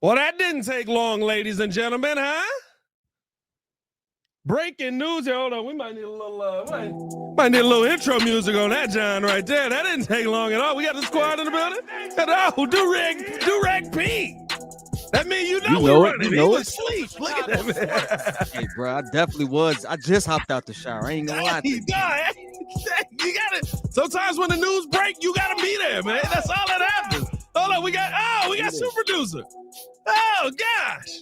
Well, that didn't take long, ladies and gentlemen, huh? Breaking news here. Hold on, we might need a little, might need a little intro music on that, John, right there. That didn't take long at all. We got the squad in the building. Oh, do-rag P. That means you know we're running. He was asleep. Look at that, man. Hey, bro, I definitely was. I just hopped out the shower. I ain't gonna lie to you. You got it. Sometimes when the news break, you gotta be there, man. That's all that happens. Hold on, we got super producer. Oh gosh.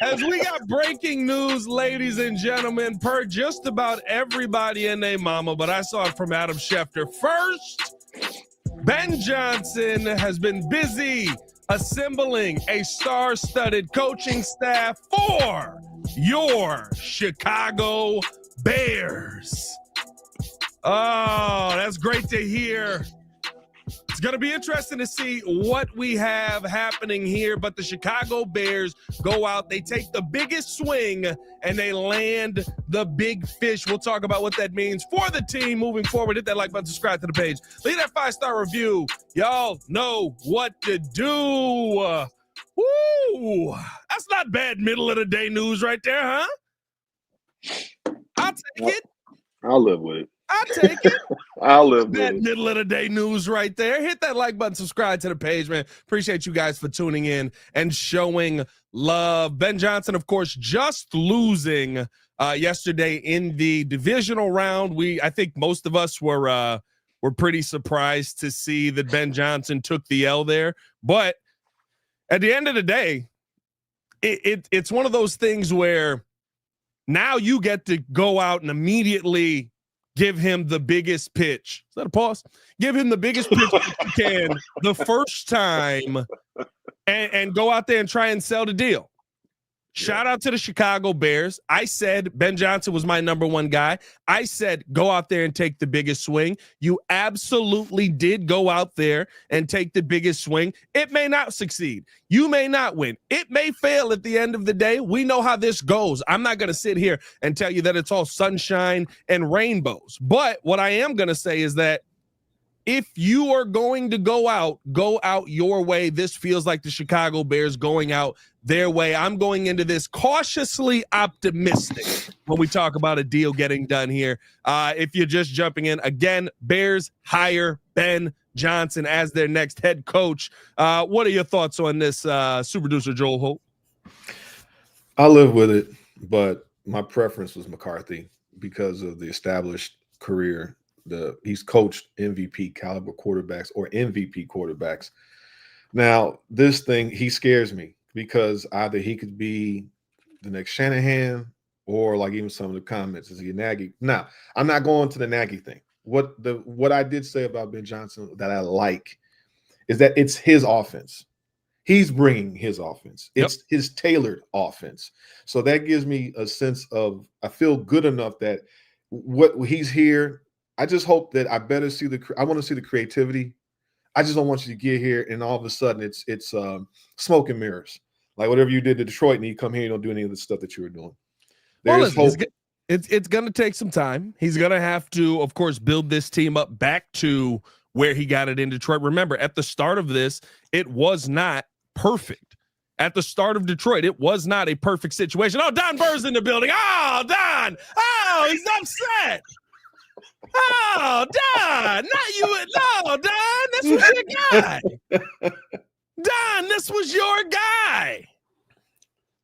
As we got breaking news, ladies and gentlemen, per just about everybody and their mama, but I saw it from Adam Schefter first. Ben Johnson has been busy assembling a star-studded coaching staff for your Chicago Bears. Oh, that's great to hear. It's going to be interesting to see what we have happening here, but the Chicago Bears go out, they take the biggest swing, and they land the big fish. We'll talk about what that means for the team moving forward. Hit that like button, subscribe to the page. Leave that 5-star review. Y'all know what to do. Woo! That's not bad middle of the day news right there, huh? I'll take it. I'll live with it. I'll take it. I'll live with that it. Middle of the day news right there. Hit that like button, subscribe to the page, man. Appreciate you guys for tuning in and showing love. Ben Johnson, of course, just losing yesterday in the divisional round. I think most of us were pretty surprised to see that Ben Johnson took the L there. But at the end of the day, it's one of those things where now you get to go out and immediately give him the biggest pitch. Is that a pause? Give him the biggest pitch that you can the first time and go out there and try and sell the deal. Shout out to the Chicago Bears. I said Ben Johnson was my number one guy. I said go out there and take the biggest swing. You absolutely did go out there and take the biggest swing. It may not succeed. You may not win. It may fail at the end of the day. We know how this goes. I'm not going to sit here and tell you that it's all sunshine and rainbows. But what I am going to say is that if you are going to go out your way. This feels like the Chicago Bears going out their way. I'm going into this cautiously optimistic when we talk about a deal getting done here. If you're just jumping in, again, Bears hire Ben Johnson as their next head coach. What are your thoughts on this, super producer Joel Holt? I live with it, but my preference was McCarthy because of the established career. He's coached MVP caliber quarterbacks or MVP quarterbacks. Now, this thing, he scares me because either he could be the next Shanahan or like even some of the comments, is he a Nagy? Now, I'm not going to the Nagy thing. What I did say about Ben Johnson that I like is that it's his offense. He's bringing his offense. It's his tailored offense. So that gives me a sense of, I feel good enough that what he's here. I just hope that I want to see the creativity. I just don't want you to get here and all of a sudden it's smoke and mirrors. Like whatever you did to Detroit and you come here, you don't do any of the stuff that you were doing. There's hope. It's going to take some time. He's going to have to, of course, build this team up back to where he got it in Detroit. Remember, at the start of this, it was not perfect. At the start of Detroit, it was not a perfect situation. Oh, Don Burr's in the building. Oh, Don. Oh, he's upset. Oh, Don, not you. No, Don, this was your guy. Don, this was your guy.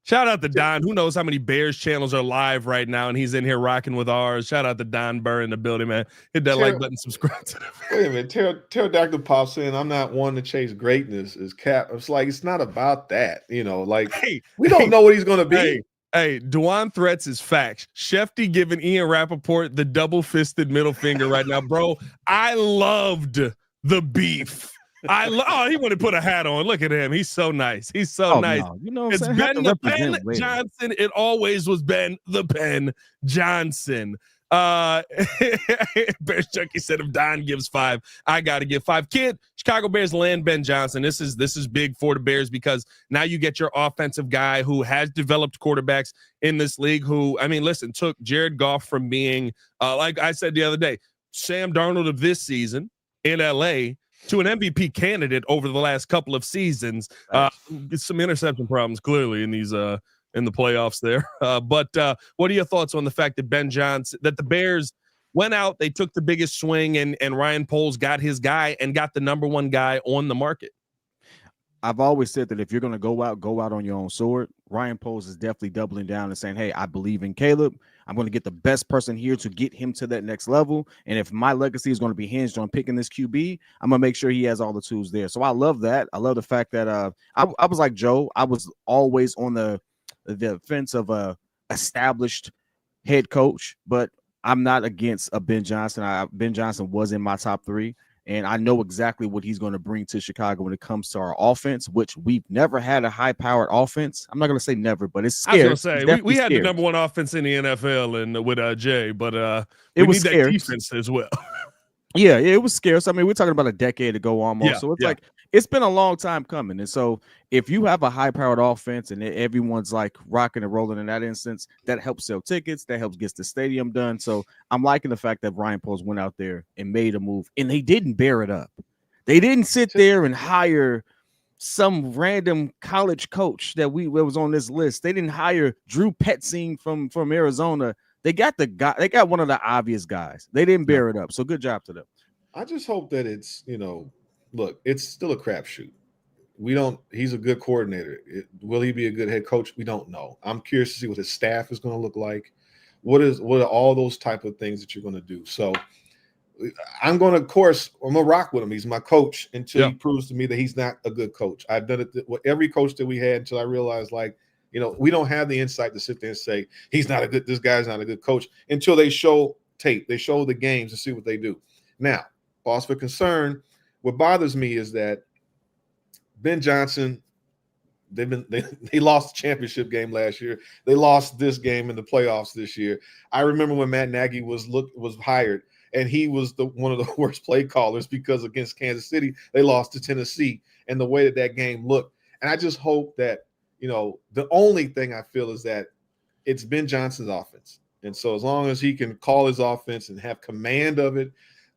Shout out to Don. Who knows how many Bears channels are live right now, and he's in here rocking with ours. Shout out to Don Burr in the building, man. Hit that like button, subscribe to them. Wait a minute. Pterodactyl pops in. I'm not one to chase greatness. Is Cap? It's like it's not about that. We don't know what he's going to be. Hey, Dwan Threats is facts. Shefty giving Ian Rappaport the double-fisted middle finger right now. Bro, I loved the beef. He wanted to put a hat on. Look at him. He's so nice. He's so nice. No. You know what it's I'm saying? Ben the Pen Johnson. It always was Ben the Pen Johnson. Bears Junkie said if Don gives 5, I got to give 5. Kid, Chicago Bears land Ben Johnson. This is big for the Bears because now you get your offensive guy who has developed quarterbacks in this league who, I mean, listen, took Jared Goff from being, like I said the other day, Sam Darnold of this season in LA to an MVP candidate over the last couple of seasons. Some interception problems clearly in these in the playoffs there. But what are your thoughts on the fact that that the Bears went out, they took the biggest swing, and Ryan Poles got his guy and got the number one guy on the market? I've always said that if you're going to go out on your own sword. Ryan Poles is definitely doubling down and saying, hey, I believe in Caleb. I'm going to get the best person here to get him to that next level. And if my legacy is going to be hinged on picking this QB, I'm going to make sure he has all the tools there. So I love that. I love the fact that I was like Joe. I was always on the fence of a established head coach, but I'm not against a Ben Johnson. Ben Johnson was in my top 3. And I know exactly what he's going to bring to Chicago when it comes to our offense, which we've never had a high-powered offense. I'm not going to say never, but it's scary. I was going to say, we had the number one offense in the NFL and with Jay, but we need that defense as well. Yeah, it was scarce. I mean, we're talking about a decade ago almost. Yeah, so it's like it's been a long time coming. And so if you have a high-powered offense and everyone's like rocking and rolling in that instance, that helps sell tickets. That helps get the stadium done. So I'm liking the fact that Ryan Poles went out there and made a move, and they didn't bear it up. They didn't sit there and hire some random college coach that was on this list. They didn't hire Drew Petzing from Arizona. They got the guy. They got one of the obvious guys. They didn't bear it up. So good job to them. I just hope that it's, look, it's still a crapshoot. He's a good coordinator. Will he be a good head coach? We don't know. I'm curious to see what his staff is going to look like. What are all those type of things that you're going to do? So I'm going to rock with him. He's my coach until he proves to me that he's not a good coach. I've done it with every coach that we had until I realized, we don't have the insight to sit there and say this guy's not a good coach until they show tape. They show the games and see what they do. Now, cause for concern. What bothers me is that Ben Johnson, they lost the championship game last year. They lost this game in the playoffs this year. I remember when Matt Nagy was hired, and he was one of the worst play callers because against Kansas City, they lost to Tennessee, and the way that game looked. And I just hope that, the only thing I feel is that it's Ben Johnson's offense. And so as long as he can call his offense and have command of it,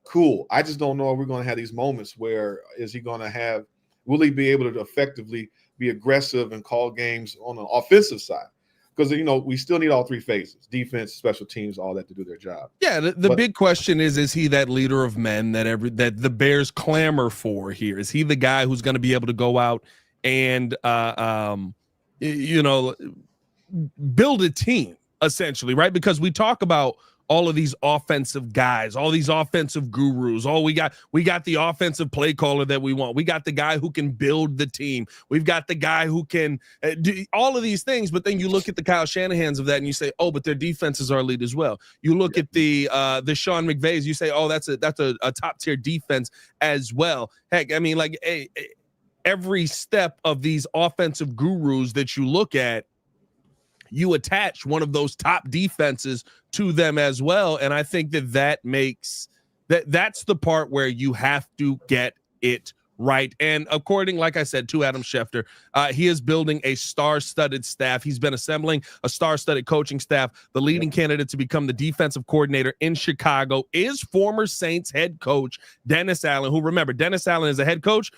cool. I just don't know if we're going to have these moments where will he be able to effectively be aggressive and call games on the offensive side? Because, we still need all 3 phases, defense, special teams, all that to do their job. Yeah, the big question is he that leader of men that the Bears clamor for here? Is he the guy who's going to be able to go out and, build a team, essentially, right? Because we talk about all of these offensive guys, all these offensive gurus. We got the offensive play caller that we want. We got the guy who can build the team. We've got the guy who can do all of these things. But then you look at the Kyle Shanahans of that and you say, oh, but their defenses are elite as well. You look at the Sean McVays, you say, oh, that's a top tier defense as well. Heck, I mean, every step of these offensive gurus that you look at, you attach one of those top defenses to them as well. And I think that makes that's the part where you have to get it right. And according, like I said, to Adam Schefter, he is building a star-studded staff. He's been assembling a star-studded coaching staff. The leading candidate to become the defensive coordinator in Chicago is former Saints head coach Dennis Allen, who, remember, Dennis Allen is a head coach.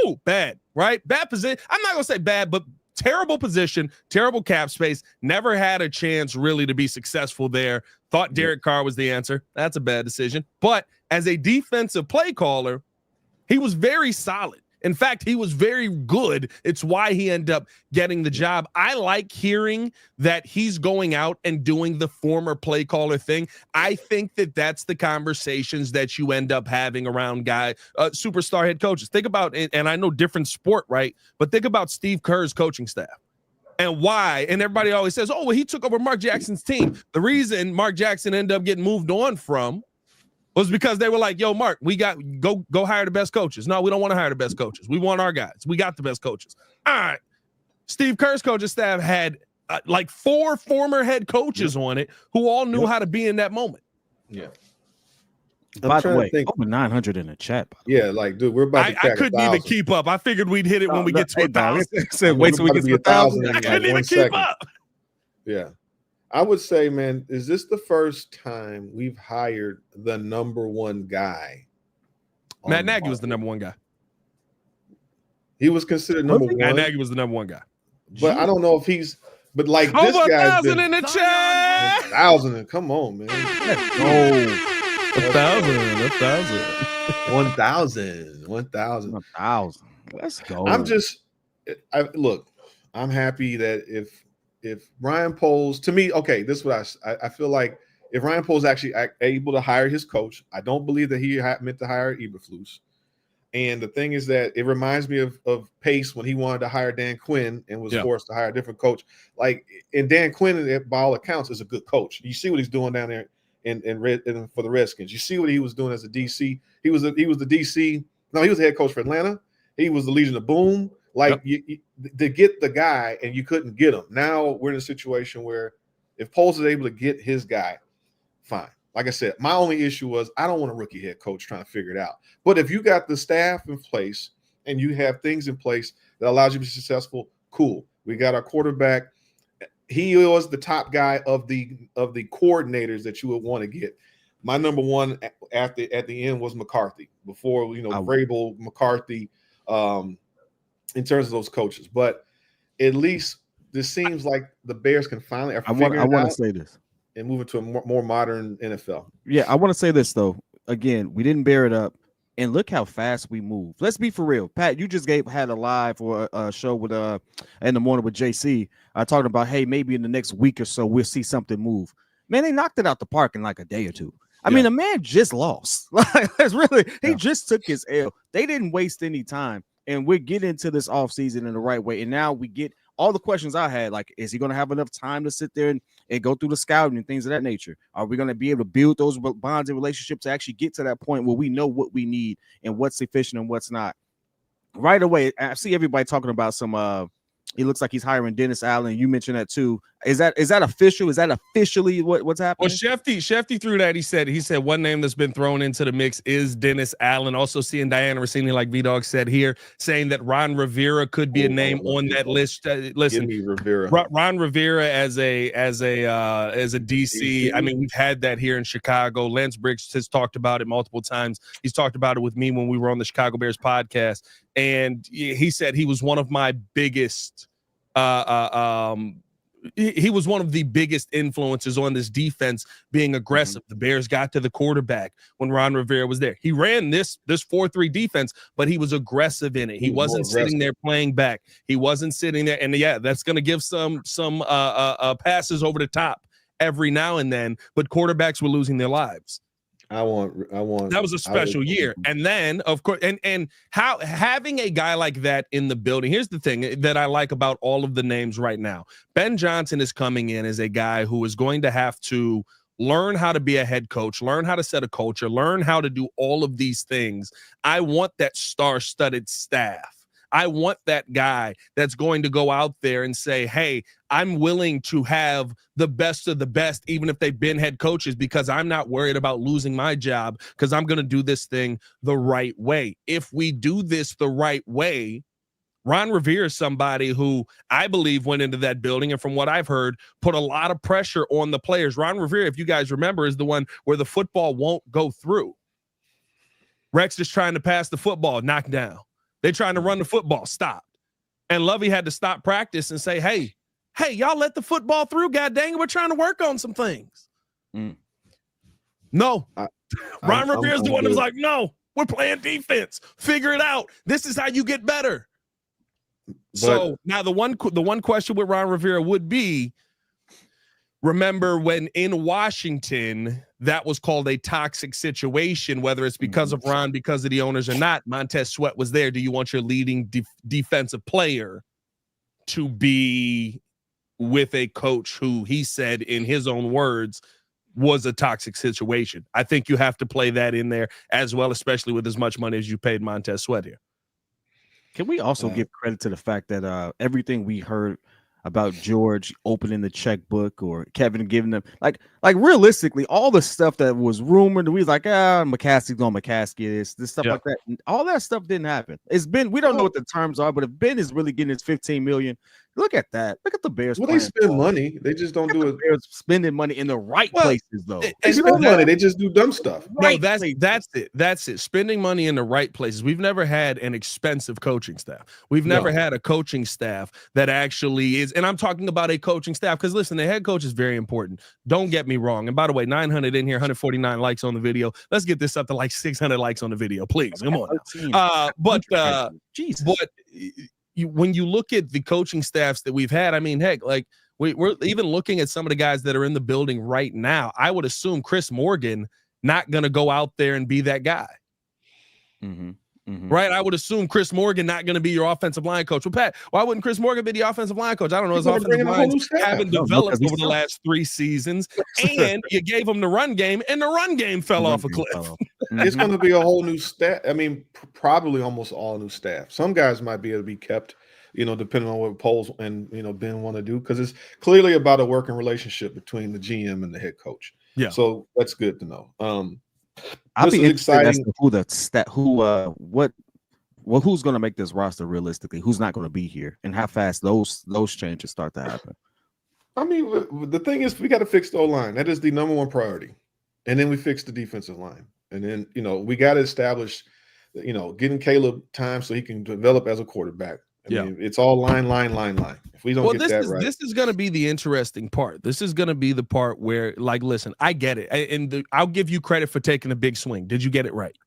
Woo, bad, right? Bad position. I'm not going to say bad, but terrible position, terrible cap space, never had a chance really to be successful there. Thought Derek Carr was the answer. That's a bad decision. But as a defensive play caller, he was very solid. In fact, he was very good. It's why he ended up getting the job. I like hearing that he's going out and doing the former play caller thing. I think that's the conversations that you end up having around superstar head coaches. Think about it, and I know different sport, right? But think about Steve Kerr's coaching staff and why. And everybody always says, oh, well, he took over Mark Jackson's team. The reason Mark Jackson ended up getting moved on from was because they were like, yo, Mark, we got go hire the best coaches. No, we don't want to hire the best coaches. We want our guys. We got the best coaches. All right. Steve Kerr's coaching staff had 4 former head coaches on it who all knew how to be in that moment. Yeah. By the way, over 900 in the chat. Yeah, dude, we're about to crack I couldn't even keep up. I figured we'd hit it when we get to 1,000. Wait till we get to 1,000. I couldn't even keep up. Yeah. I would say, man, is this the first time we've hired the number one guy Matt on the Nagy was the market. number one guy. He was considered number one. Matt Nagy was the number one guy. But I don't know if he's. But like this Over guy's 1,000 been in the chat. 1,000. Come on, man. Let's go. 1,000. 1,000. 1,000. Let's go. Look. I'm happy that if Ryan Poles, to me, okay, this is what I feel like. If Ryan Poles actually able to hire his coach, I don't believe that he meant to hire Eberflus. And the thing is that it reminds me of Pace when he wanted to hire Dan Quinn and was forced to hire a different coach. Like, and Dan Quinn, by all accounts, is a good coach. You see what he's doing down there in for the Redskins. You see what he was doing as a DC. He was the DC. No, he was the head coach for Atlanta. He was the Legion of Boom. Like, to get the guy, and you couldn't get him. Now we're in a situation where if Poles is able to get his guy, fine. Like I said, my only issue was I don't want a rookie head coach trying to figure it out. But if you got the staff in place and you have things in place that allows you to be successful, cool. We got our quarterback. He was the top guy of the coordinators that you would want to get. My number one at the end was McCarthy. Before, Vrabel, McCarthy, in terms of those coaches. But at least this seems like the Bears can finally figure it out. I want to say this. And move it to a more modern NFL. Yeah, I want to say this, though. Again, we didn't bear it up. And look how fast we move. Let's be for real. Pat, you just had a live or a show with in the morning with JC talking about, hey, maybe in the next week or so we'll see something move. Man, they knocked it out the park in like a day or two. I mean, the man just lost. He just took his L. They didn't waste any time. And we're getting into this offseason in the right way. And now we get all the questions I had, like, is he going to have enough time to sit there and go through the scouting and things of that nature? Are we going to be able to build those bonds and relationships to actually get to that point where we know what we need and what's efficient and what's not? Right away, I see everybody talking about some it looks like he's hiring Dennis Allen. You mentioned that too. Is that official? Is that officially what's happening? Well, Shefty threw that. He said one name that's been thrown into the mix is Dennis Allen. Also seeing Diana Rossini, like V-Dog said here, saying that Ron Rivera could be a name on that list. Listen, Rivera. Ron Rivera as a DC. I mean, we've had that here in Chicago. Lance Briggs has talked about it multiple times. He's talked about it with me when we were on the Chicago Bears podcast, and he said he was one of my biggest. He was one of the biggest influences on this defense being aggressive. The Bears got to the quarterback when Ron Rivera was there. He ran this 4-3 defense, but he was aggressive in it. He wasn't sitting there playing back. He wasn't sitting there. And that's going to give some passes over the top every now and then, but quarterbacks were losing their lives. I want that was a special year. And then, of course, and how having a guy like that in the building. Here's the thing that I like about all of the names right now. Ben Johnson is coming in as a guy who is going to have to learn how to be a head coach, learn how to set a culture, learn how to do all of these things. I want that star-studded staff. I want that guy that's going to go out there and say, hey, I'm willing to have the best of the best, even if they've been head coaches, because I'm not worried about losing my job because I'm going to do this thing the right way. If we do this the right way, Ron Rivera is somebody who I believe went into that building and from what I've heard, put a lot of pressure on the players. Ron Rivera, if you guys remember, is the one where the football won't go through. Rex is trying to pass the football, knocked down. They're trying to run the football, stopped. And Lovey had to stop practice and say, hey, y'all let the football through. God dang it, we're trying to work on some things. No. Ron Rivera's the one that was like, no, we're playing defense. Figure it out. This is how you get better. So now the one question with Ron Rivera would be, remember when in Washington, that was called a toxic situation, whether it's because of Ron, because of the owners or not. Montez Sweat was there. Do you want your leading defensive player to be with a coach who he said in his own words was a toxic situation? I think you have to play that in there as well, especially with as much money as you paid Montez Sweat here. Can we also give credit to the fact that everything we heard about George opening the checkbook or Kevin giving them like realistically, all the stuff that was rumored, we was like, McCaskey's gonna McCaskey this stuff like that. All that stuff didn't happen. It's Ben. We don't know what the terms are, but if Ben is really getting his $15 million, Look at that. Look at the Bears. Well, they playing spend ball. money. They just don't Look at do the it. Bears spending money in the right Well, places, though. They spend money. They just do dumb stuff. No, Right that's places. that's it. Spending money in the right places. We've never had an expensive coaching staff. We've never had a coaching staff that actually is, and I'm talking about a coaching staff because listen, the head coach is very important. Don't get me wrong. And by the way, 900 in here, 149 likes on the video. Let's get this up to like 600 likes on the video, please. Come on. But when you look at the coaching staffs that we've had, I mean, heck, like we're even looking at some of the guys that are in the building right now. I would assume Chris Morgan not going to go out there and be that guy. Right? I would assume Chris Morgan not going to be your offensive line coach. Well, Pat, why wouldn't Chris Morgan be the offensive line coach? I don't know. His offensive lines haven't developed over the last 3 seasons, and you gave him the run game, and the run game fell off a cliff. It's going to be a whole new staff. I mean, probably almost all new staff. Some guys might be able to be kept, depending on what Poles and, Ben want to do, because it's clearly about a working relationship between the GM and the head coach. Yeah. So that's good to know. I'll be exciting. As to who's going to make this roster realistically, who's not going to be here, and how fast those changes start to happen. I mean, the thing is, we got to fix the O-line. That is the number one priority, and then we fix the defensive line, and then we got to establish, getting Caleb time so he can develop as a quarterback. I mean, it's all line. If we don't get that right, this is going to be the interesting part. This is going to be the part where, like, listen, I get it, and I'll give you credit for taking a big swing. Did you get it right?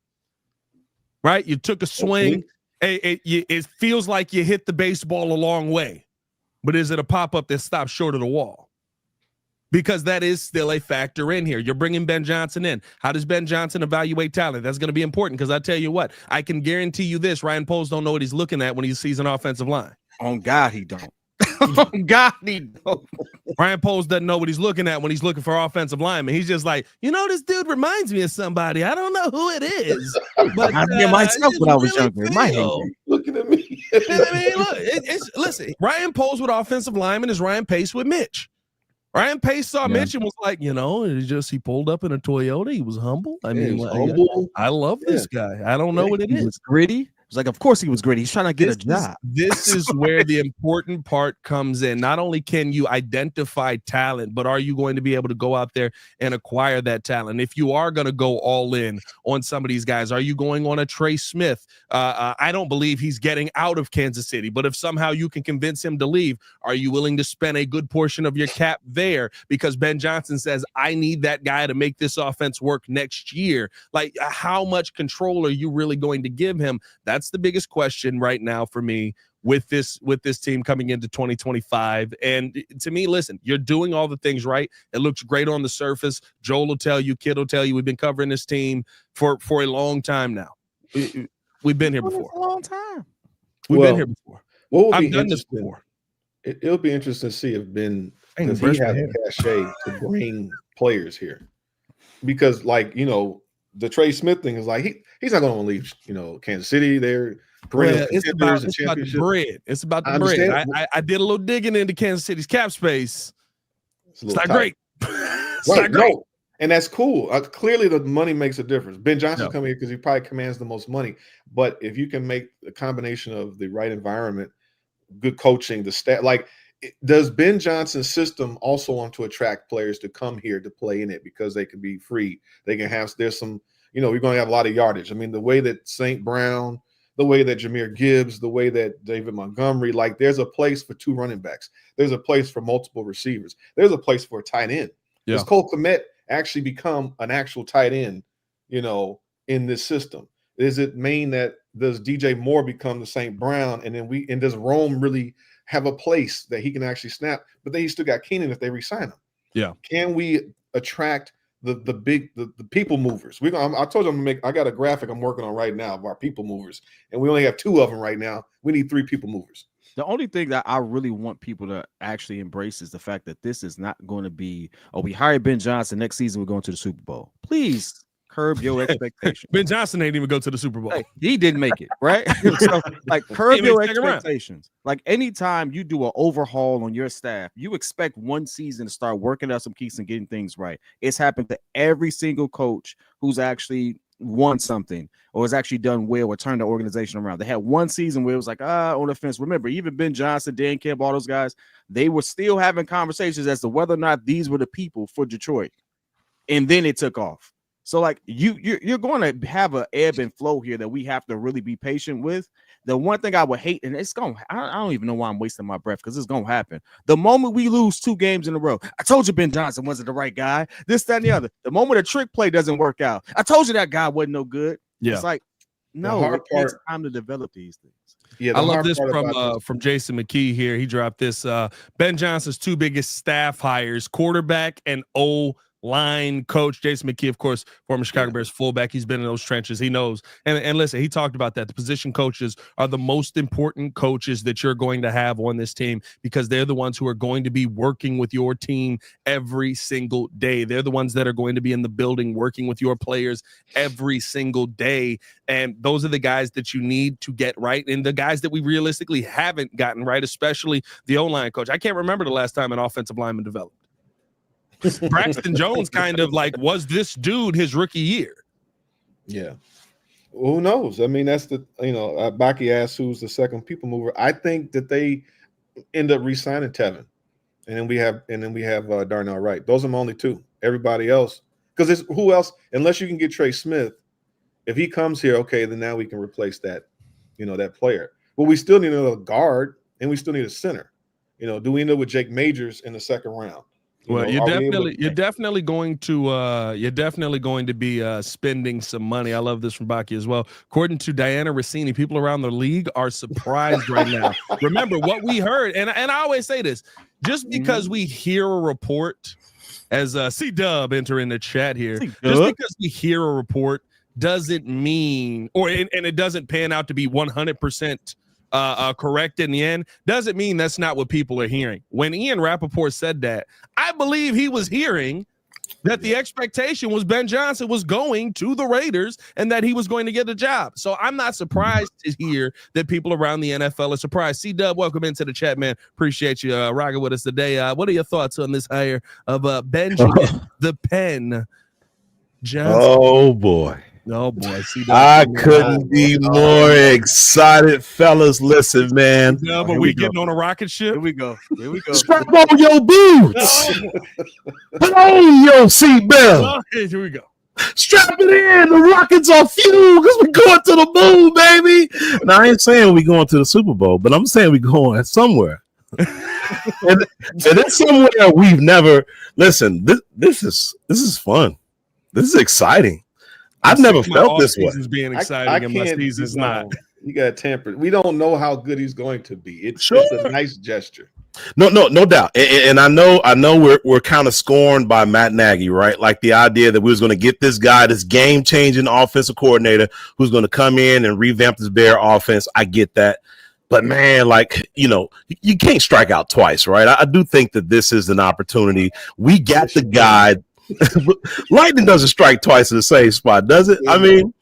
Right, you took a swing. It feels like you hit the baseball a long way, but is it a pop up that stops short of the wall? Because that is still a factor in here. You're bringing Ben Johnson in. How does Ben Johnson evaluate talent? That's going to be important because I tell you what, I can guarantee you this: Ryan Poles don't know what he's looking at when he sees an offensive line. On God, he don't. On God, he don't. Ryan Poles doesn't know what he's looking at when he's looking for offensive linemen. He's just like, this dude reminds me of somebody. I don't know who it is. But I did myself when I was younger. In my head. Looking at me. I mean, look, listen. Ryan Poles with offensive linemen is Ryan Pace with Mitch. Ryan Pace saw Mitch and was like, he pulled up in a Toyota. He was humble. I mean, humble. I love this guy. I don't know what it is. He was gritty. It's like, of course he was gritty. He's trying to get a job. This is where the important part comes in. Not only can you identify talent, but are you going to be able to go out there and acquire that talent? If you are going to go all in on some of these guys, are you going on a Trey Smith? I don't believe he's getting out of Kansas City, but if somehow you can convince him to leave, are you willing to spend a good portion of your cap there? Because Ben Johnson says, I need that guy to make this offense work next year. Like, how much control are you really going to give him? That's the biggest question right now for me with this team coming into 2025. And to me, listen, you're doing all the things right. It looks great on the surface. Joel will tell you, Kid will tell you, we've been covering this team for a long time now. We've been here before. A long time. We've been here before. I've done this before. It'll be interesting to see if Ben, does he have a cachet to bring players here? Because, the Trey Smith thing is like he's not going to leave, Kansas City. They're it's about the bread. It's about the bread. I did a little digging into Kansas City's cap space. It's not great. It's not great. No. And that's cool. Clearly, the money makes a difference. Ben Johnson's coming here because he probably commands the most money. But if you can make a combination of the right environment, good coaching, the staff, does Ben Johnson's system also want to attract players to come here to play in it because they can be free? They can have, there's some, we're going to have a lot of yardage. I mean, the way that St. Brown, the way that Jahmyr Gibbs, the way that David Montgomery, there's a place for 2 running backs. There's a place for multiple receivers. There's a place for a tight end. Yeah. Does Cole Kmet actually become an actual tight end, in this system? Does it mean that does DJ Moore become the St. Brown? And then does Rome really have a place that he can actually snap? But then he still got Keenan if they re-sign him. Yeah. Can we attract the people movers? I told you I got a graphic I'm working on right now of our people movers, and we only have 2 of them right now. We need 3 people movers. The only thing that I really want people to actually embrace is the fact that this is not going to be, we hired Ben Johnson, next season we're going to the Super Bowl. Please curb your expectations. Ben Johnson ain't even go to the Super Bowl. He didn't make it, right? So, curb your expectations. Anytime you do an overhaul on your staff, you expect one season to start working out some keys and getting things right. It's happened to every single coach who's actually won something or has actually done well or turned the organization around. They had one season where it was like, on the fence. Remember, even Ben Johnson, Dan Kemp, all those guys, they were still having conversations as to whether or not these were the people for Detroit. And then it took off. So like you're going to have an ebb and flow here that we have to really be patient with. The one thing I would hate, and it's going, I don't even know why I'm wasting my breath because it's going to happen. The moment we lose 2 games in a row, I told you Ben Johnson wasn't the right guy, this, that, and the other. The moment a trick play doesn't work out, I told you that guy wasn't no good. Yeah. It's like, no, it takes time to develop these things. Yeah, I love this from Jason McKee here. He dropped this. Ben Johnson's 2 biggest staff hires, quarterback and line coach. Jason McKee, of course, former Chicago Bears fullback. He's been in those trenches. He knows. And listen, he talked about that. The position coaches are the most important coaches that you're going to have on this team because they're the ones who are going to be working with your team every single day. They're the ones that are going to be in the building working with your players every single day. And those are the guys that you need to get right. And the guys that we realistically haven't gotten right, especially the O-line coach. I can't remember the last time an offensive lineman developed. Braxton Jones kind of like was this dude his rookie year. Yeah. Well, who knows? I mean, that's the, Baki asked who's the second people mover. I think that they end up re-signing Tevin. And then we have Darnell Wright. Those are my only 2. Everybody else, because it's who else, unless you can get Trey Smith, if he comes here, okay, then now we can replace that, that player. But we still need another guard and we still need a center. Do we end up with Jake Majors in the second round? Well, you're definitely going to be spending some money. I love this from Baki as well. According to Diana Rossini, people around the league are surprised right now. Remember what we heard, and I always say this: just because we hear a report, as C-Dub enter in the chat here, just because we hear a report doesn't mean, and it doesn't pan out to be 100%. Correct in the end, doesn't mean that's not what people are hearing. When Ian Rappaport said that, I believe he was hearing that the expectation was Ben Johnson was going to the Raiders and that he was going to get a job. So I'm not surprised to hear that people around the NFL are surprised. C-Dub, welcome into the chat, man. Appreciate you rocking with us today. What are your thoughts on this hire of Benjamin the Pen Johnson? Oh, boy. Oh boy, I couldn't be more excited, fellas. Listen, man. Yeah, but we getting on a rocket ship. Here we go. Strap on your boots. Put on your seatbelt. Here we go. Strap it in. The rockets are fuel because we're going to the moon, baby. Now I ain't saying we going to the Super Bowl, but I'm saying we going somewhere. and it's somewhere we've never. Listen, this is fun. This is exciting. I've never felt this way. Being exciting and my season's not. You got tempered. We don't know how good he's going to be. It's a nice gesture. No doubt. And I know we're kind of scorned by Matt Nagy, right? Like the idea that we was going to get this guy, this game-changing offensive coordinator who's going to come in and revamp this Bear offense. I get that. But man, you can't strike out twice, right? I do think that this is an opportunity. We got the guy. Lightning doesn't strike twice in the same spot, does it? I mean,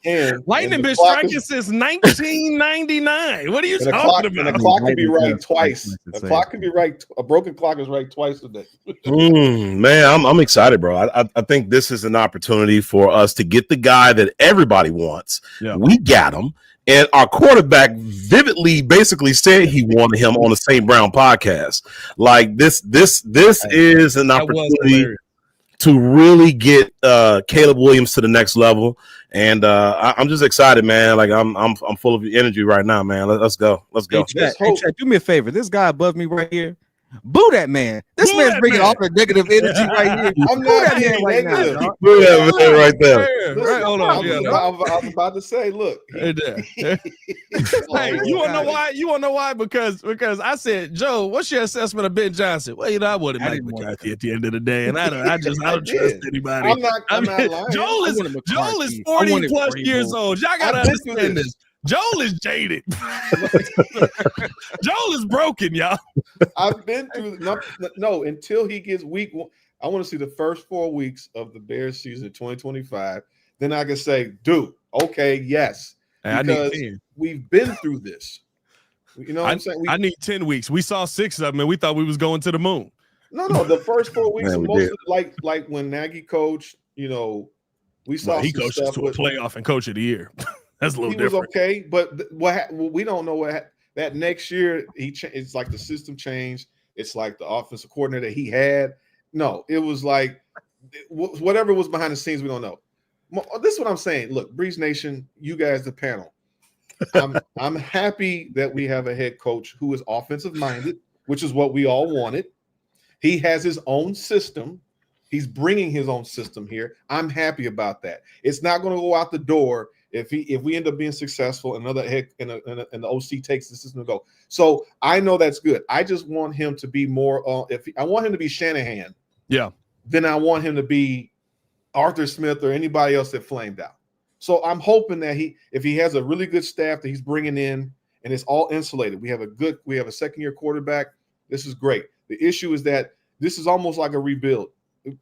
Lightning been striking since 1999. What are you talking about? And the clock can be right twice. The clock can be right. A broken clock is right twice a day. Man, I'm excited, bro. I think this is an opportunity for us to get the guy that everybody wants. Yeah. We got him. And our quarterback vividly basically said he wanted him on the St. Brown podcast. Like this is an opportunity to really get Caleb Williams to the next level, and I'm just excited, man. Like I'm full of energy right now, man. Let's go. Hey, Chad, do me a favor. This guy above me right here, boo that man. This man's bringing all the negative energy right here. I'm not being negative. Boo that man right there. Right, hold on. I was about to say, look. Hey, you want to know why? You want to know why? Because I said, Joe, what's your assessment of Ben Johnson? Well, I wouldn't Mike McCarthy at the end of the day, and I don't trust anybody. I'm not lying. Joel is 40 plus years old. Y'all gotta understand this. Joel is jaded. Joel is broken, y'all. I've been through no until he gets week one. I want to see the first 4 weeks of the Bears season 2025. Then I can say, dude, okay, yes. Because we've been through this. You know what I'm saying? I need 10 weeks. We saw 6 of them and we thought we was going to the moon. No, the first 4 weeks, like when Nagy coached, We saw Well, he some coaches stuff to a with, playoff and coach of the year. That's a little he different. was okay, but we don't know what that next year it's like the system changed. It's like the offensive coordinator he had. No, it was like whatever was behind the scenes, we don't know. This is what I'm saying. Look, Breeze Nation, you guys, the panel. I'm happy that we have a head coach who is offensive minded, which is what we all wanted. He has his own system. He's bringing his own system here. I'm happy about that. It's not going to go out the door if we end up being successful. Another head and the OC takes the system to go. So I know that's good. I just want him to be more. I want him to be Shanahan. Yeah. Then I want him to be Arthur Smith or anybody else that flamed out. So I'm hoping that if he has a really good staff that he's bringing in and it's all insulated. We have a second-year quarterback. This is great. The issue is that this is almost like a rebuild,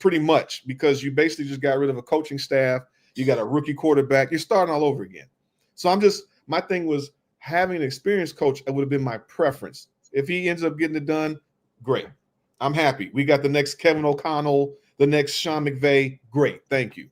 pretty much, because you basically just got rid of a coaching staff. You got a rookie quarterback. You're starting all over again. So my thing was having an experienced coach. It would have been my preference. If he ends up getting it done, great. I'm happy. We got the next Kevin O'Connell, the next Sean McVay. Great. Thank you.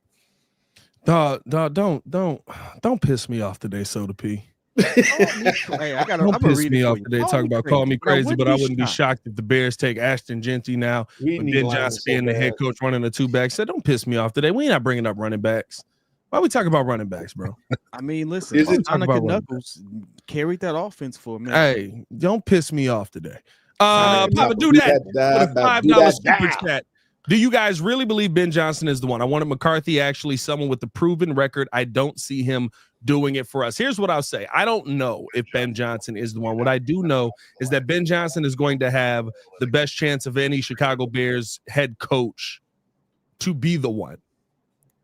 Don't piss me off today, Soda P. Hey, Don't piss me off today. Talk about call me crazy, but I wouldn't be shocked. shocked if the Bears take Ashton Genty now. We With need Ben linemen Johnson so being the head bad. coach running a two-back. Said, don't piss me off today. We ain't not bringing up running backs. Why are we talking about running backs, bro? I mean, listen, Is it- Donica Knuckles carried that offense for a minute. Hey, don't piss me off today. Papa, do that with a $5 super chat. Do you guys really believe Ben Johnson is the one? I wanted McCarthy, actually someone with the proven record. I don't see him doing it for us. Here's what I'll say. I don't know if Ben Johnson is the one. What I do know is that Ben Johnson is going to have the best chance of any Chicago Bears head coach to be the one.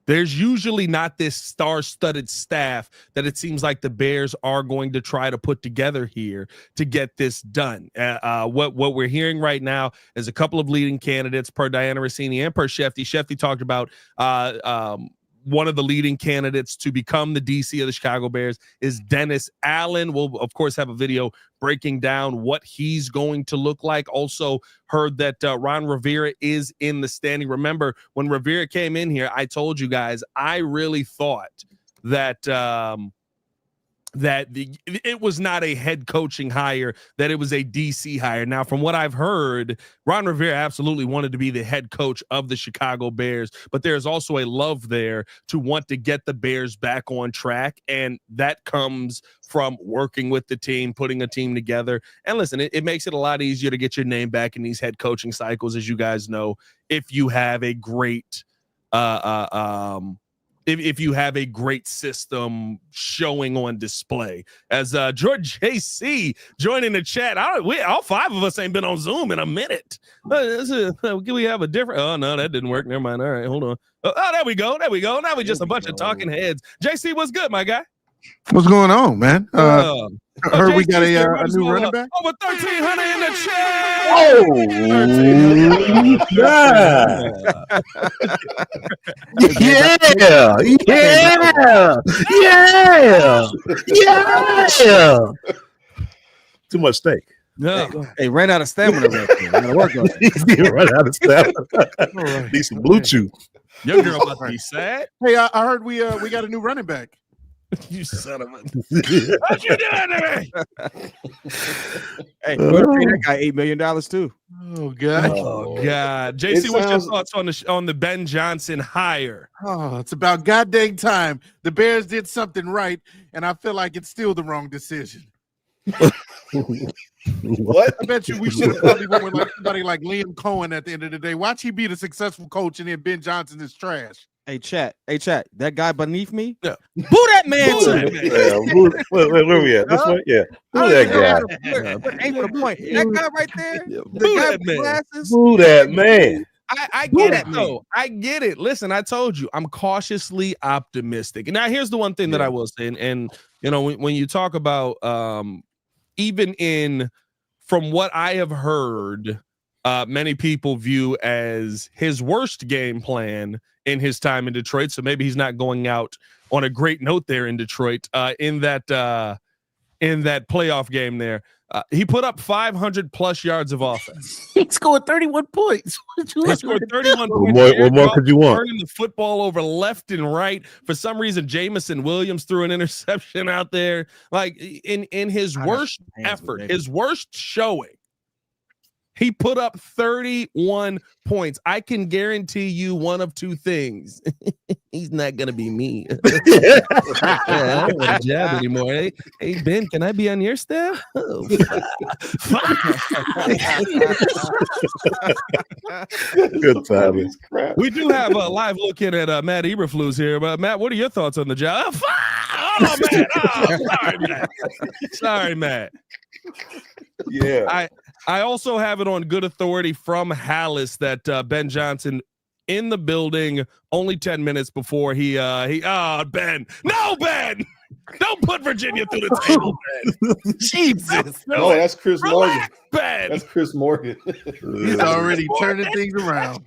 There's usually not this star-studded staff that it seems like the Bears are going to try to put together here to get this done. What we're hearing right now is a couple of leading candidates per Diana Rossini and per Shefty. Shefty talked about one of the leading candidates to become the DC of the Chicago Bears is Dennis Allen. We'll, of course, have a video breaking down what he's going to look like. Also heard that Ron Rivera is in the standing. Remember, when Rivera came in here, I told you guys, I really thought that it was not a head coaching hire, that it was a DC hire. Now, from what I've heard, Ron Rivera absolutely wanted to be the head coach of the Chicago Bears, but there's also a love there to want to get the Bears back on track, and that comes from working with the team, putting a team together. And listen, it makes it a lot easier to get your name back in these head coaching cycles, as you guys know, if you have a great if you have a great system showing on display. As George JC joining the chat, all five of us ain't been on Zoom in a minute. Can we have a different? Oh no, that didn't work. Never mind. All right, hold on. Oh, there we go. Now we just a bunch of talking heads. JC, what's good, my guy? What's going on, man? Heard we got a new running back. Over 1,300 in the chat. Oh, yeah. Too much steak. No. Hey, ran out of stamina. Gotta work on it. Run out of stamina. Need some Bluetooth. Your girl about to be sad. Hey, I heard we got a new running back. You son of a. What you doing to me? Hey, that guy $8 million too. Oh God. Oh God. JC, what's your thoughts on the Ben Johnson hire? Oh, it's about goddamn time. The Bears did something right, and I feel like it's still the wrong decision. What? I bet you we should have probably went with like somebody like Liam Cohen at the end of the day. Watch he be the successful coach, and then Ben Johnson is trash. Hey, chat. That guy beneath me. Yeah. Boo that man. Where we at? This one? Yeah. Boo that guy. But ain't for the point. That guy right there. Yeah, The boo guy that with man. glasses. Boo that man. I get it though. I get it. Listen, I told you, I'm cautiously optimistic. And now here's the one thing that I will say, and you know, when you talk about even from what I have heard, many people view as his worst game plan in his time in Detroit. So maybe he's not going out on a great note there in Detroit. In that in that playoff game there. He put up 500 plus yards of offense. He scored 31 points. He scored 31 points. What more could you want? Turning the football over left and right. For some reason, Jamison Williams threw an interception out there. Like in his worst effort, his worst showing, he put up 31 points. I can guarantee you one of two things. He's not going to be me. I don't want to jab anymore. Hey, Ben, can I be on your staff? Oh, Good time. we do have a live look in at Matt Eberflus here. But Matt, what are your thoughts on the job? Oh, man. Oh, sorry, Matt. Sorry, Matt. Yeah. I also have it on good authority from Hallis that Ben Johnson in the building only 10 minutes before Ben. No, Ben! Don't put Virginia through the table, Ben. Jesus. No, that's Chris Morgan. Ben. That's Chris Morgan. He's already turning things around.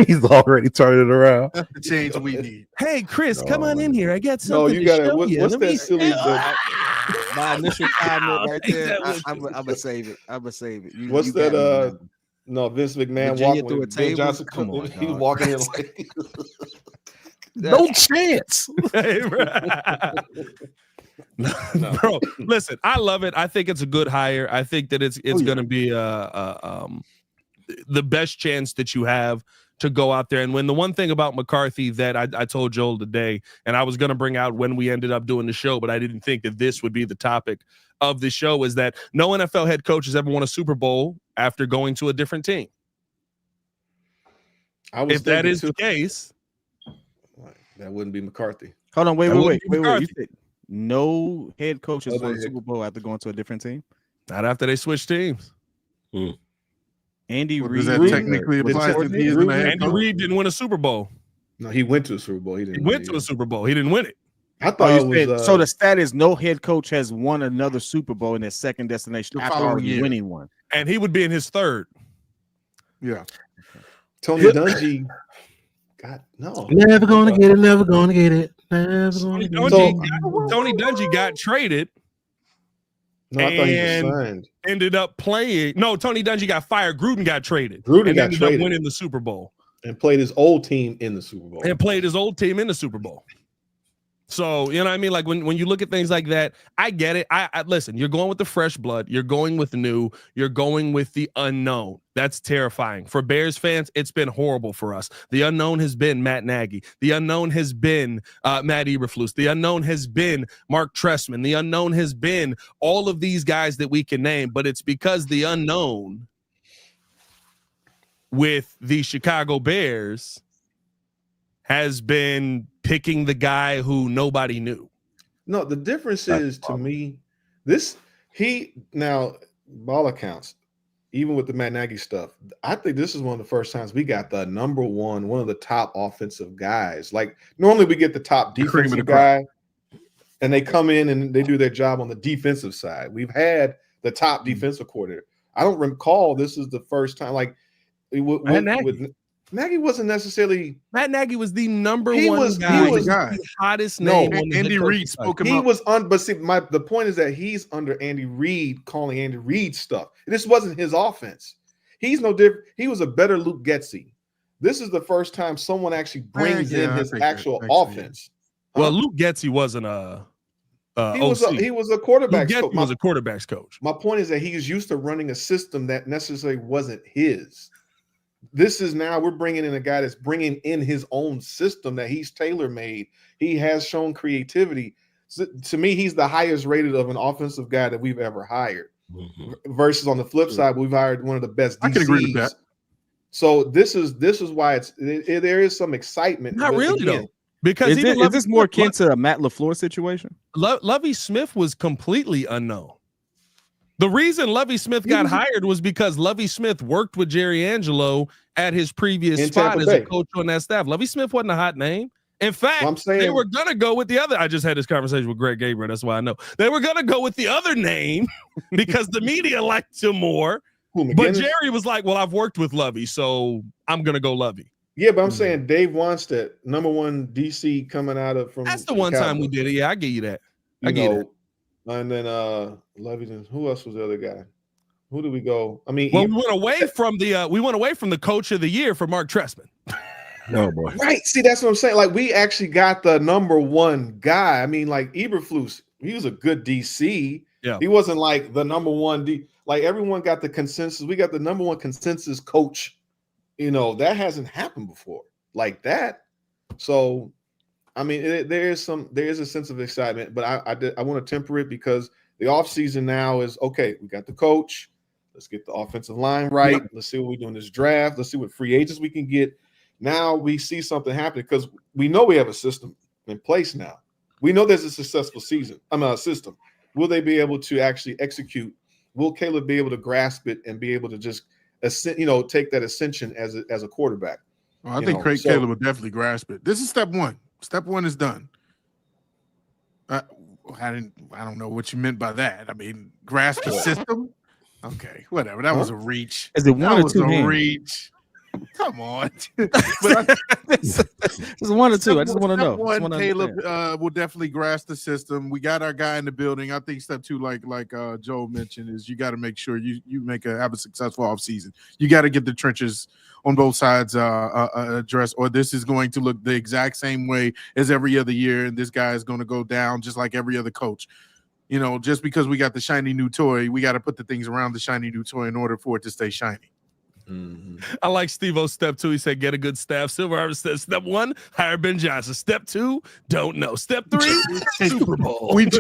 He's already turning it around. That's the change we need. Hey, Chris, come on in here. I got No, something you got to it. show What's you. that silly? My initial comment right there. that was- I'm gonna save it. I'm gonna save it. What's you got that? me, man. No, Vince McMahon Virginia walking through a with Ben table? Johnson. Come on, he was dog. walking in like No chance. Hey, bro, listen, I love it. I think it's a good hire. I think that it's going to be the best chance that you have to go out there and win. The one thing about McCarthy that I told Joel today, and I was going to bring out when we ended up doing the show, but I didn't think that this would be the topic of the show, is that no NFL head coach has ever won a Super Bowl after going to a different team. If that is the case, that wouldn't be McCarthy. Hold on, wait. McCarthy. You said no head coach has won a Super Bowl after going to a different team. not after they switch teams. Andy Well, Reid. does that technically apply to he isn't a head Andy coach? Reid didn't win a Super Bowl. No, he went to a Super Bowl. He He didn't. went to a Super Bowl. He didn't win it. I thought Oh, it you was. said, so the stat is no head coach has won another Super Bowl in their second destination The after following already year. winning one. And he would be in his third. Yeah. Tony Dungy. God, no. Never gonna get it. Never gonna get it. Never Tony gonna get it. Dungy got traded, No, I thought he was And- signed. ended up playing. No, Tony Dungy got fired. Gruden got traded. Gruden and got ended traded. up winning the Super Bowl And played his old team in the Super Bowl. and played his old team in the Super Bowl. So, you know what I mean? Like when you look at things like that, I get it. I listen, you're going with the fresh blood. You're going with the new. You're going with the unknown. That's terrifying. For Bears fans, it's been horrible for us. The unknown has been Matt Nagy. The unknown has been Matt Eberflus. The unknown has been Mark Trestman. The unknown has been all of these guys that we can name, but it's because the unknown with the Chicago Bears has been picking the guy who nobody knew. No, the difference is to me, now, ball accounts, even with the Matt Nagy stuff, I think this is one of the first times we got the number one of the top offensive guys. Like normally we get the top defensive guy and they come in and they do their job on the defensive side. We've had the top defensive coordinator. I don't recall this is the first time. Like Nagy wasn't necessarily. Matt Nagy was the number He one was- guy. he was- the hottest No, name. on the Andy head Reid coaching spoke side. him He up. was on, but see, the point is that he's under Andy Reid, calling Andy Reid stuff. This wasn't his offense. He's no different. He was a better Luke Getsy. This is the first time someone actually brings Yeah, in I his think that actual actually, offense. Well, Luke Getsy wasn't a He was a Luke quarterback Getsy coach. was a quarterback's coach. My point is that he's used to running a system that necessarily wasn't his. This is now we're bringing in a guy that's bringing in his own system that he's tailor-made. He has shown creativity. So, to me, he's the highest rated of an offensive guy that we've ever hired. Versus on the flip side, we've hired one of the best DCs. I can agree with that. So this is why there is some excitement. Not but really again, though, because Is even this more akin to a Matt LaFleur situation? Lovie Smith was completely unknown. The reason Lovie Smith got hired was because Lovie Smith worked with Jerry Angelo at his previous In spot Tampa as a Bay. coach on that staff. Lovie Smith wasn't a hot name. In fact, Well, I'm saying- they were going to go with the other. I just had this conversation with Greg Gabriel. That's why I know. They were going to go with the other name because the media liked him more. who, But McGinnis? Jerry was like, well, I've worked with Lovie, so I'm going to go Lovie. Yeah, but I'm saying Dave Wanstead, number one DC coming out of from That's the one Chicago. time we did it. Yeah, I give you that. I You get know, it. And then Lovington. Who else was the other guy? Who did we go? I mean, well, we went away from the coach of the year for Mark Trestman. Oh boy. Right. See, that's what I'm saying. Like, we actually got the number one guy. I mean, like Eberflus, he was a good DC. Yeah. He wasn't like the number one D. Like, everyone got the consensus. We got the number one consensus coach. You know, that hasn't happened before like that. So, I mean, there is a sense of excitement, but I want to temper it because the offseason now is okay. We got the coach. Let's get the offensive line right. Yep. Let's see what we do in this draft. Let's see what free agents we can get. Now we see something happening because we know we have a system in place now. We know there's a successful system. Will they be able to actually execute? Will Caleb be able to grasp it and be able to just take that ascension as a quarterback? Well, I think Caleb will definitely grasp it. This is step one. Step one is done. I don't know what you meant by that. I mean, grasp the system. Okay, whatever. That was a reach. Is it one or two hands? Reach. Come on. Just one or two. I just want to know. One, Caleb will definitely grasp the system. We got our guy in the building. I think step two, like Joe mentioned, is you got to make sure you have a successful offseason. You got to get the trenches on both sides addressed, or this is going to look the exact same way as every other year, and this guy is going to go down just like every other coach. You know, just because we got the shiny new toy, we got to put the things around the shiny new toy in order for it to stay shiny. Mm-hmm. I like Steve-O's step two. He said, get a good staff. Silver Harvest says, step one, hire Ben Johnson. Step two, don't know. Step three, Super Bowl. This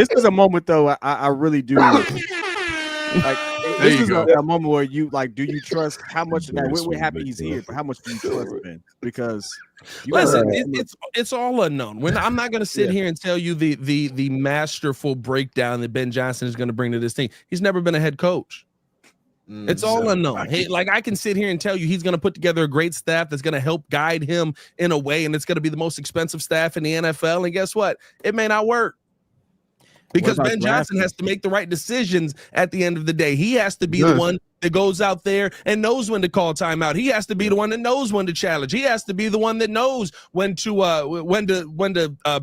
is a moment, though, I really do. Like, this is a moment where you do you trust how much? We're happy he's here, but how much do you trust Ben? Because listen, it's all unknown. I'm not going to sit here and tell you the masterful breakdown that Ben Johnson is going to bring to this team. He's never been a head coach. It's all unknown. Hey, like, I can sit here and tell you he's going to put together a great staff that's going to help guide him in a way, and it's going to be the most expensive staff in the NFL. And guess what? It may not work. Because Ben Johnson has to make the right decisions at the end of the day. He has to be the one that goes out there and knows when to call timeout. He has to be the one that knows when to challenge. He has to be the one that knows when to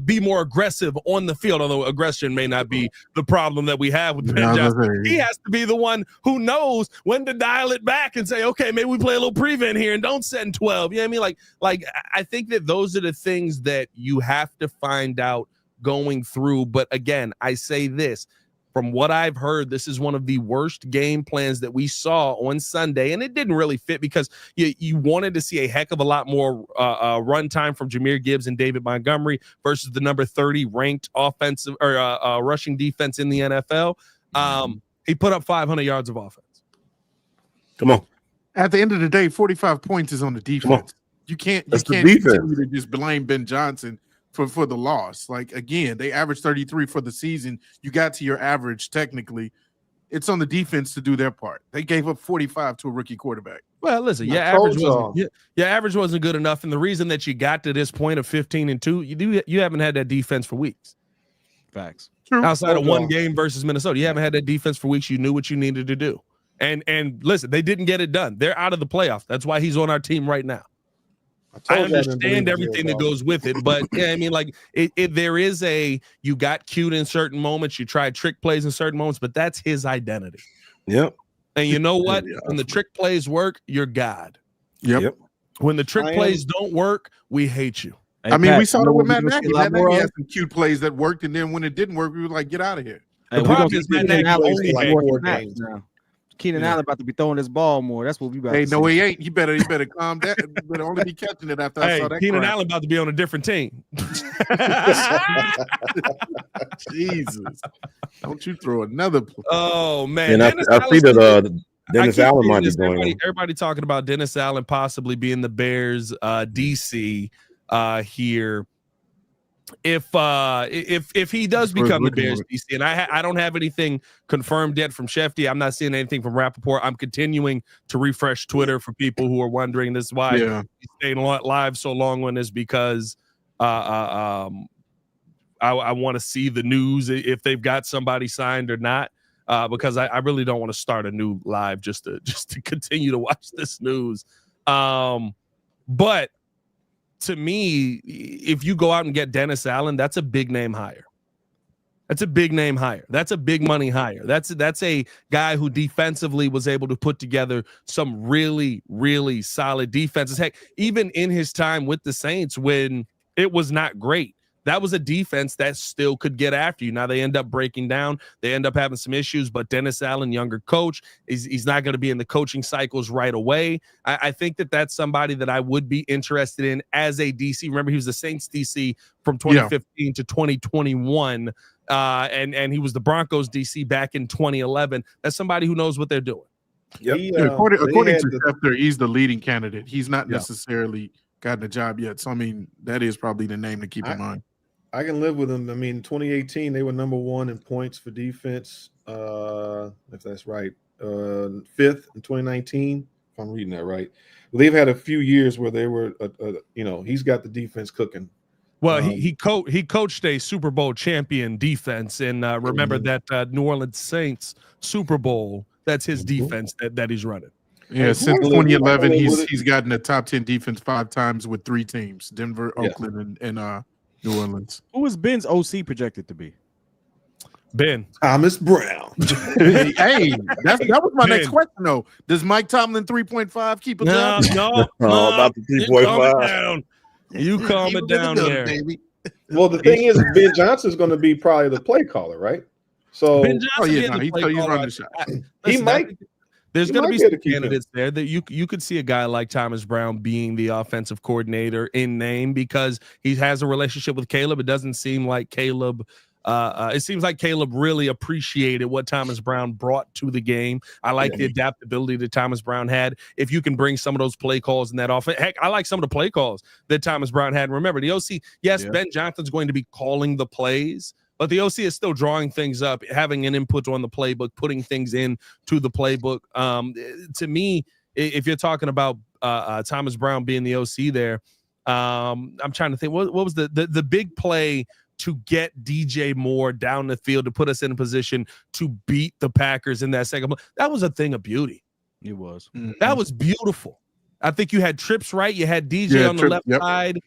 be more aggressive on the field, although aggression may not be the problem that we have with Ben Johnson. He has to be the one who knows when to dial it back and say, okay, maybe we play a little prevent here and don't set in 12. You know what I mean? Like I think that those are the things that you have to find out going through. But again, I say this, from what I've heard, this is one of the worst game plans that we saw on Sunday, and it didn't really fit because you wanted to see a heck of a lot more run time from Jahmyr Gibbs and David Montgomery versus the number 30 ranked offensive or rushing defense in the NFL. He put up 500 yards of offense. Come on. At the end of the day, 45 points is on the defense. You can't continue to just blame Ben Johnson for the loss. Like, again, they averaged 33 for the season. You got to your average technically. It's on the defense to do their part. They gave up 45 to a rookie quarterback. Well, listen, your average wasn't good enough, and the reason that you got to this point of 15-2, you haven't had that defense for weeks. Facts. True. Outside of one game versus Minnesota, you haven't had that defense for weeks. You knew what you needed to do, and listen, they didn't get it done. They're out of the playoffs. That's why he's on our team right now. I understand everything that goes with it, but yeah, I mean, like there is you got cute in certain moments, you tried trick plays in certain moments, but that's his identity. Yep. And you know what? When the trick plays work, you're God. Yep. When the trick plays don't work, we hate you. Hey, I mean, Pat, we saw it with Matt Nagy. Matt Nagy had had some cute plays that worked, and then when it didn't work, we were like, get out of here. The problem is Matt Nagy only had 4 games. Keenan Allen about to be throwing this ball more. That's what we about to no, he ain't. You better calm down. You better only be catching it after I saw that. Keenan Allen about to be on a different team. Jesus. Don't you throw another play. Oh, man. And I see that Dennis Allen might be going. Everybody talking about Dennis Allen possibly being the Bears DC here. If he does become the Bears DC, and I don't have anything confirmed yet from Shefty, I'm not seeing anything from Rappaport. I'm continuing to refresh Twitter for people who are wondering. This is why he's staying live so long on this, because I want to see the news if they've got somebody signed or not, because I really don't want to start a new live just to continue to watch this news. But to me, if you go out and get Dennis Allen, that's a big name hire. That's a big name hire. That's a big money hire. That's a guy who defensively was able to put together some really, really solid defenses. Heck, even in his time with the Saints when it was not great, that was a defense that still could get after you. Now they end up breaking down. They end up having some issues, but Dennis Allen, younger coach, he's not going to be in the coaching cycles right away. I think that's somebody that I would be interested in as a DC. Remember, he was the Saints DC from 2015 to 2021, and he was the Broncos DC back in 2011. That's somebody who knows what they're doing. Yep. According to Schefter, he's the leading candidate. He's not necessarily gotten a job yet. So, I mean, that is probably the name to keep in mind. I can live with them. I mean, 2018, they were number 1 in points for defense, if that's right. 5th in 2019, if I'm reading that right. Well, they've had a few years where they were, he's got the defense cooking. Well, he coached a Super Bowl champion defense, and remember that New Orleans Saints Super Bowl. That's his defense that he's running. Yeah, since 2011, he's gotten a top 10 defense 5 times with 3 teams: Denver, Oakland, and New Orleans. Who is Ben's OC projected to be? Ben Thomas Brown. Hey, that was my next question though. Does Mike Tomlin 3.5 keep a job? No, not the 3.5. You calm it down there, baby. Well, the thing is, Ben Johnson's going to be probably the play caller, right? So Ben Johnson he's running the shot. he might. There's going to be be able some to keep candidates there that you could see a guy like Thomas Brown being the offensive coordinator in name because he has a relationship with Caleb. It doesn't seem like Caleb. It seems like Caleb really appreciated what Thomas Brown brought to the game. I like the adaptability that Thomas Brown had. If you can bring some of those play calls in that offense, heck, I like some of the play calls that Thomas Brown had. Remember, the OC, Ben Johnson's going to be calling the plays, but the OC is still drawing things up, having an input on the playbook, putting things in to the playbook. To me, if you're talking about Thomas Brown being the OC there, I'm trying to think, what was the big play to get DJ Moore down the field to put us in a position to beat the Packers in that second play? That was a thing of beauty. It was. Mm-hmm. That was beautiful. I think you had trips right. You had DJ on the left side.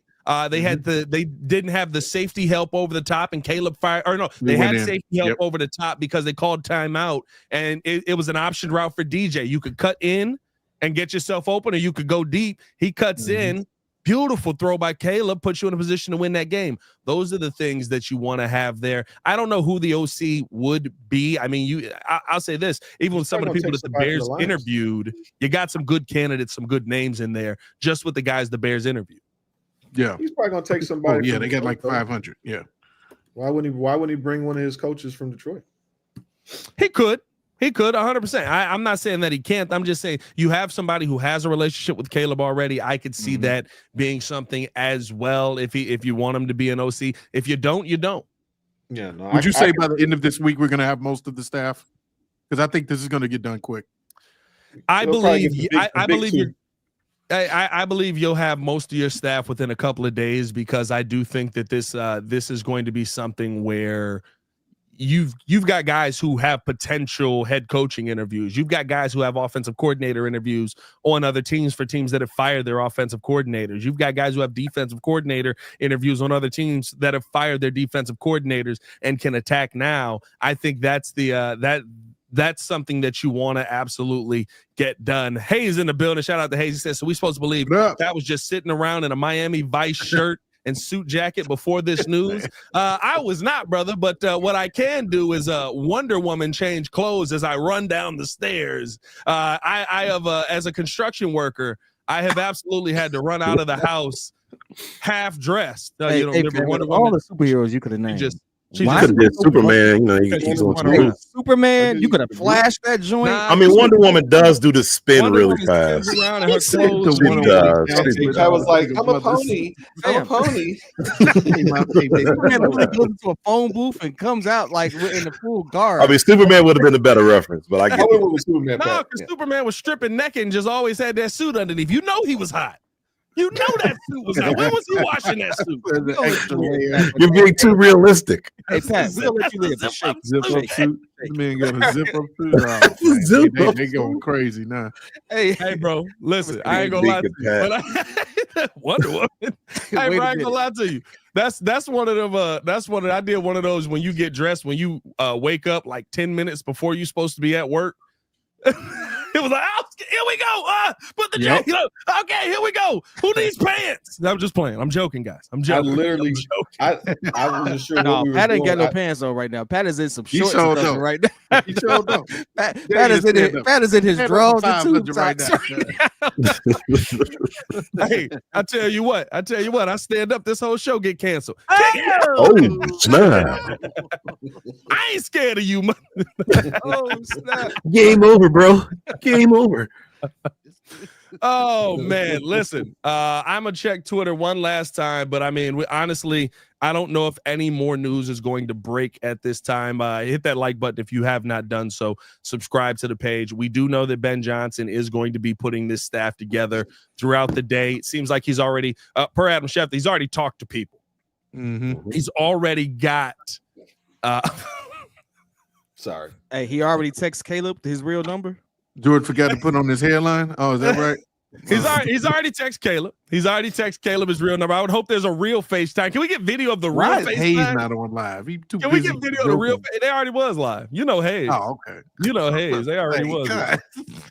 They had they didn't have the safety help over the top, and Caleb fired. Or no, they had safety help over the top because they called timeout, and it was an option route for DJ. You could cut in and get yourself open, or you could go deep. He cuts in. Beautiful throw by Caleb, puts you in a position to win that game. Those are the things that you want to have there. I don't know who the OC would be. I mean, I'll say this: even with some of the people that the Bears interviewed, you got some good candidates, some good names in there, just with the guys the Bears interviewed. Yeah, he's probably gonna take somebody. They got like 500. Yeah. Why wouldn't he bring one of his coaches from Detroit? He could 100%. I'm not saying that he can't. I'm just saying you have somebody who has a relationship with Caleb already. I could see that being something as well. If you want him to be an OC, if you don't, you don't. Yeah. No, Would you say by the end of this week we're going to have most of the staff? Because I think this is going to get done quick. I believe you'll have most of your staff within a couple of days, because I do think that this is going to be something where you've got guys who have potential head coaching interviews. You've got guys who have offensive coordinator interviews on other teams for teams that have fired their offensive coordinators. You've got guys who have defensive coordinator interviews on other teams that have fired their defensive coordinators and can attack now. I think that's that's something that you want to absolutely get done. Hayes in the building. Shout out to Hayes. He says, so we supposed to believe that was just sitting around in a Miami Vice shirt and suit jacket before this news? I was not, brother, but what I can do is Wonder Woman change clothes as I run down the stairs. I have, as a construction worker, I have absolutely had to run out of the house half dressed. All the superheroes you could have named. She could have did Superman. Superman, you could have flashed that joint. I mean, Wonder Woman does do the spin really fast. I was like, I'm a pony. I'm a pony. Superman really goes into a phone booth and comes out like in the full guard. I mean, Superman would have been a better reference, but I get it. No, because Superman was stripping naked and just always had that suit underneath. You know he was hot. You know that suit was out. When was he washing that suit? You're being too realistic. Hey, Pat, we'll let you live. Zip-up suit. The man got a zip-up suit. They going crazy now. Hey, bro, listen, I ain't gonna lie to you. Wonder Woman. Hey, bro, I ain't gonna lie to you. That's one of them. I did one of those when you get dressed when you wake up like 10 minutes before you're supposed to be at work. It was like, oh, here we go. Put the jacket up. Okay, here we go. Who needs pants? I'm just playing. I'm joking, guys. I'm joking. I wasn't sure. No, what we were Pat ain't got doing. no pants on right now. Pat is in some He shorts sure and nothing don't. right now. He sure don't. Pat is in his drawers and tube right socks. now. Hey, I tell you what. I stand up. This whole show get canceled. Oh, snap. I ain't scared of you. Oh, snap. Game over, bro. Game over. Oh man, listen. I'm gonna check Twitter one last time, but I mean, honestly, I don't know if any more news is going to break at this time. Hit that like button if you have not done so. Subscribe to the page. We do know that Ben Johnson is going to be putting this staff together throughout the day. It seems like he's already, per Adam Schefter, he's already talked to people. Mm-hmm. He's already got. Sorry. Hey, he already texted Caleb his real number. George forgot to put on his hairline. Oh, is that right? He's already texted Caleb. He's already texted Caleb his real number. I would hope there's a real FaceTime. Can we get video of the real Why is Hayes FaceTime? not on live? He too Can we busy get video of the real? joking. They already was live. You know Hayes. Oh, okay. You know Hayes. They already Thank was. God.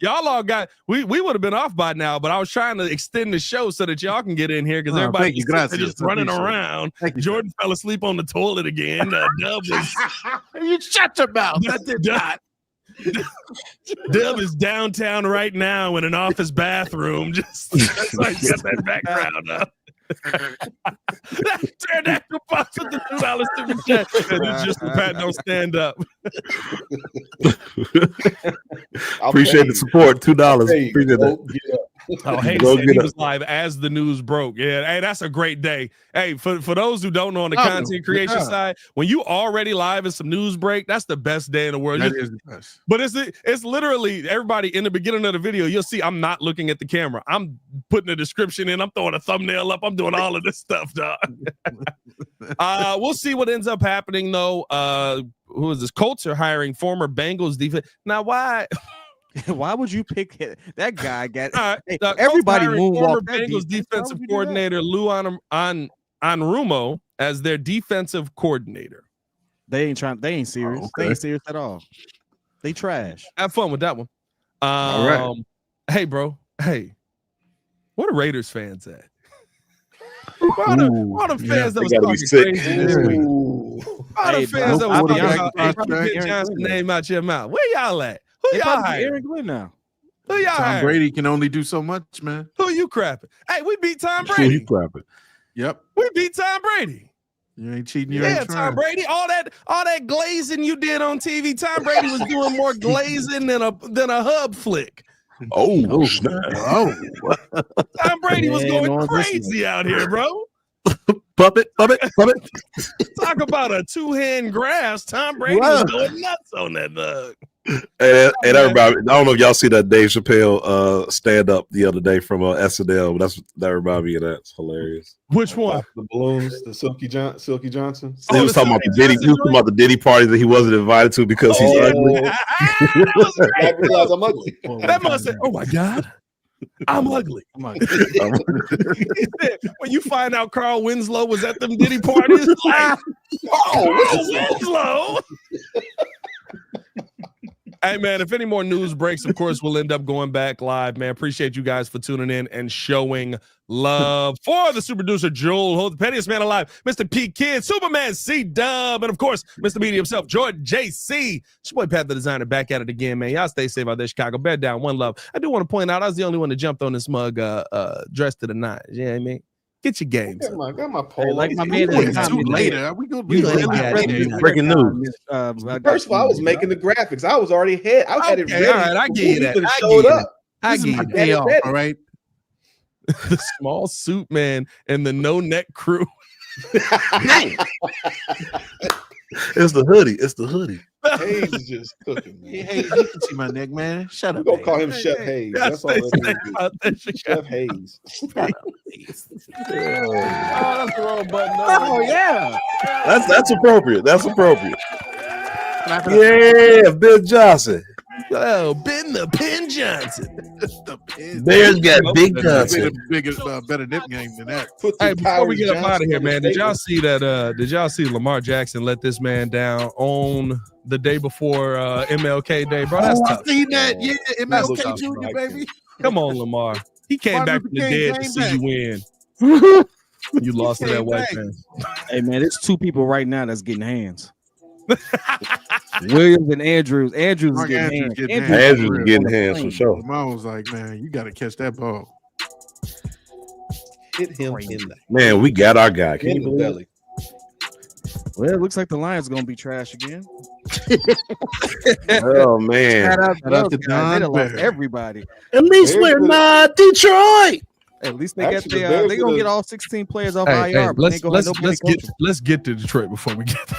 Y'all all got. We would have been off by now, but I was trying to extend the show so that y'all can get in here because Oh, everybody thank you. just Gracias. running Appreciate it. around. Thank you. Jordan fell asleep on the toilet again. Dub was. You shut your mouth. I did not. Dub is downtown right now in an office bathroom. Just so I get that background up. Pterodactyl pops with the $2 super chat. And it's just the Pat don't stand up. Appreciate the support. $2. Appreciate that. Oh, hey, Go said get he up. was live as the news broke. Yeah, hey, that's a great day. Hey, for those who don't know on the Oh, content creation yeah. side, when you already live and some news break, that's the best day in the world. That is the best. But it's literally everybody in the beginning of the video. You'll see I'm not looking at the camera. I'm putting a description in. I'm throwing a thumbnail up. I'm doing all of this stuff, dog. We'll see what ends up happening though. Who is this? Colts are hiring former Bengals defense. Now, why? Why would you pick it? That guy? Got All right, hey, Colts everybody hiring former moonwalked that Bengals defense. Why defensive would you do that? coordinator Lou Anarumo as their defensive coordinator. They ain't trying. They ain't serious. Oh, They okay. ain't serious at all. They trash. Have fun with that one. All right. Hey, bro. Hey, what are Raiders fans at? All the fans that was They gotta be talking sick. crazy this week. All the Hey, fans that bro, was I'll be talking honest, about probably Ben Aaron Johnson Glenn. name out your mouth. Where y'all at? Who They y'all probably hiring? Aaron Glenn now. Who y'all Tom hiring? Brady can only do so much, man. Who you crapping? Hey, we beat Tom Who Brady. you clapping? Yep. We beat Tom Brady. You ain't cheating. You Yeah, ain't Tom trying. Brady. All that glazing you did on TV. Tom Brady was doing more glazing than a hub flick. Oh, snap. Oh, Tom Brady was Man, going on this crazy out here, bro. Puppet. Talk about a two-hand grasp. Tom Brady was going nuts on that dog. And everybody, I don't know if y'all see that Dave Chappelle stand up the other day from SNL, but that reminded me of that. It's hilarious. Which one? The balloons, the Silky Johnson. He was talking about the Diddy. He was talking about the Diddy party that he wasn't invited to because he's ugly. I realize I'm ugly. That must say, oh my God, I'm ugly. He said, when you find out Carl Winslow was at them Diddy parties, like, oh, Winslow. Hey, man, if any more news breaks, of course, we'll end up going back live, man. Appreciate you guys for tuning in and showing love for the super producer, Joel, the pettiest man alive, Mr. P. Kid, Superman C-Dub, and, of course, Mr. Media himself, Jordan J.C. It's your boy, Pat the Designer, back at it again, man. Y'all stay safe out there, Chicago. Bed down, one love. I do want to point out, I was the only one that jumped on this mug dressed to the nines. You know what I mean? Get your games. Got my polo. Like my we man waiting in the too comment later. We gonna You be really late. got it. Breaking news. First of all, I was making the graphics. I was already ahead. I had it Okay, ready. all right, I give you that. It I showed give you up. I This is get my it. day off, ready. all right? The small suit man and the no neck crew. It's the hoodie. Hayes is just cooking, man. Hey, you can see my neck, man. Shut We're up. gonna call him Hey, Chef hey, Hayes. y'all That's all stay that safe is. out there, Chicago. Chef Hayes. Oh, that's the wrong button. Oh yeah. That's appropriate. Yeah, Ben Johnson. Oh, Ben the Pin Johnson. Bears got Big Johnson. Johnson. Better nip game than that. Hey, before we get up out of here, man, did y'all see that? Did y'all see Lamar Jackson let this man down on the day before MLK Day, bro? That's tough. I seen that. Yeah, That's MLK tough, Jr., baby. Come on, Lamar. He came back from the dead to see you win. You lost to that white man. Hey man, it's two people right now that's getting hands. Williams and Andrews. Andrews is getting hands. Andrews getting hands for sure. Mom was like, man, you got to catch that ball. Hit him in the Man, we got our guy. Can you believe it? belly. Well, it looks like the Lions are gonna be trash again. Oh man. Shout out to to Don Don Bear. everybody. At least we're not Detroit. At least they Actually, got the Bears they gonna could've- get all 16 players off Hey, IR, but they ain't gonna have nobody coaching. let's get to Detroit before we get there.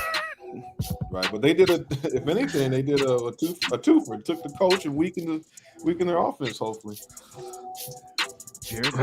Right, but they did if anything, they did a twofer. Took the coach and weakened their offense, hopefully. Jared